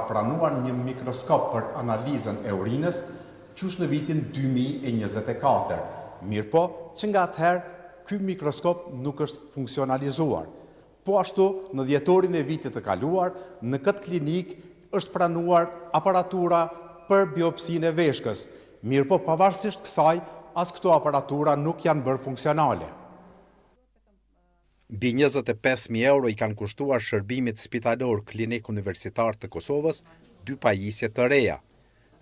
pranuar një mikroskop për analizën e urinës qysh në vitin 2024. Mirë po, që nga atëherë, ky mikroskop nuk është funksionalizuar. Po ashtu, në dhjetorin e vitit të kaluar, në këtë klinik është pranuar aparatura për biopsinë e veshkës. Mirë po, pavarësisht kësaj, as këto aparatura nuk janë bërë funksionale. Mbi 25.000 euro i kanë kushtuar shërbimit spitalor Klinik Universitar të Kosovës 2 pajisje të reja.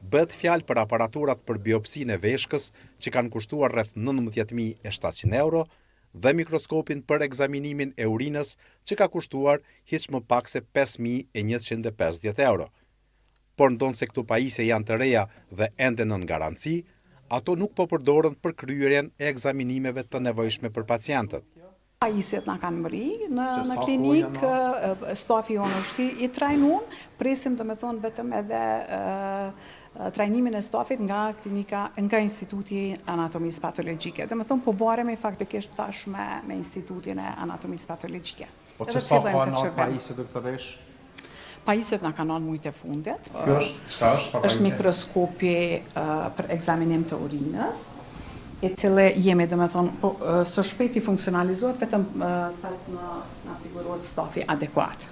Bëhet fjalë për aparaturat për biopsinë e veshkës që kanë kushtuar rreth 19.700 euro dhe mikroskopin për ekzaminimin e urinës që ka kushtuar hiç më pak se 5.150 euro. Por ndonse këto pajisje janë të reja dhe ende nën garanci, ato nuk po përdoren për kryerjen e ekzaminimeve të nevojshme për pacientët. Pajisjet na kanë mri në klinik, stafi jonë është i trajnuar, presim domethënë vetëm edhe trajnimin e stafit nga klinika, nga Instituti Anatomisë Patologjike. Domethënë po varemi faktikisht tash me Institutin e Anatomisë Patologjike. Po çfarë ka në pajisje doktoresh? Pajisjet na kanë mujt e fundit. Kjo çka është? Është mikroskopi për ekzaminim të urinës, e cile jemi domethënë së shpejti funksionalizohet vetëm sa na sigurohet stafi adekuat.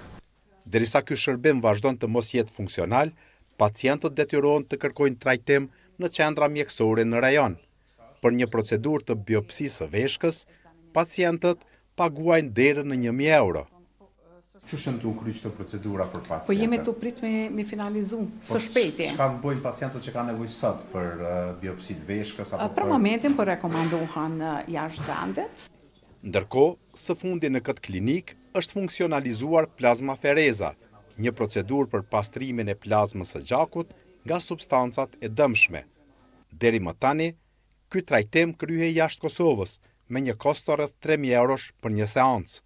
Derisa ky shërbim vazhdon të mos jetë funksional, pacientët detyrohen të kërkojnë trajtim në qendra mjekësore në rajon. Për një procedurë të biopsisë së veshkës, pacientët paguajnë deri në 1.000 euro. Çu shën tu kryq të procedura për pacientët? Po jemi tu prit me finalizu së shpejti. Çka bëjnë pacientët që kanë nevojë sot për biopsi të veshkës apo për momentin po rekomandohen jashtë vendit. Ndërkohë, së fundi në këtë klinik është funksionalizuar plazmafereza, një procedurë për pastrimin e plazmës së gjakut nga substancat e dëmshme. Deri më tani, ky trajtim kryhej jashtë Kosovës me një kosto rreth 3.000 eurosh për një seancë.